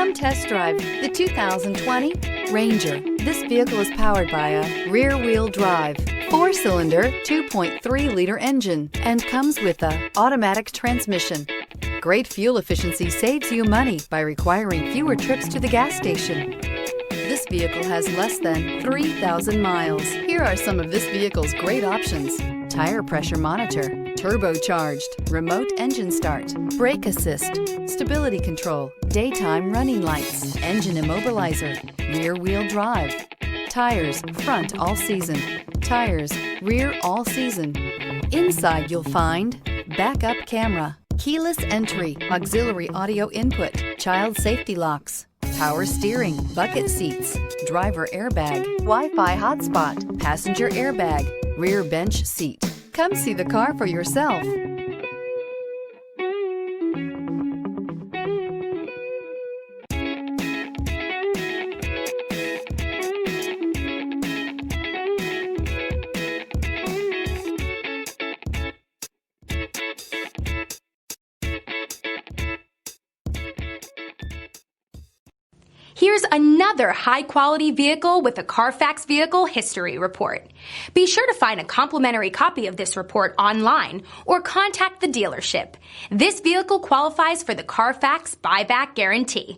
Come test drive the 2020 Ranger. This vehicle is powered by a rear-wheel drive, 4-cylinder, 2.3-liter engine, and comes with an automatic transmission. Great fuel efficiency saves you money by requiring fewer trips to the gas station. This vehicle has less than 3,000 miles. Here are some of this vehicle's great options: tire pressure monitor, turbocharged, remote engine start, brake assist, stability control, daytime running lights, engine immobilizer, rear wheel drive, tires front all season, tires rear all season. Inside you'll find backup camera, keyless entry, auxiliary audio input, child safety locks, power steering, bucket seats, driver airbag, Wi-Fi hotspot, passenger airbag, rear bench seat. Come see the car for yourself. Here's another high-quality vehicle with a Carfax Vehicle History Report. Be sure to find a complimentary copy of this report online or contact the dealership. This vehicle qualifies for the Carfax Buyback Guarantee.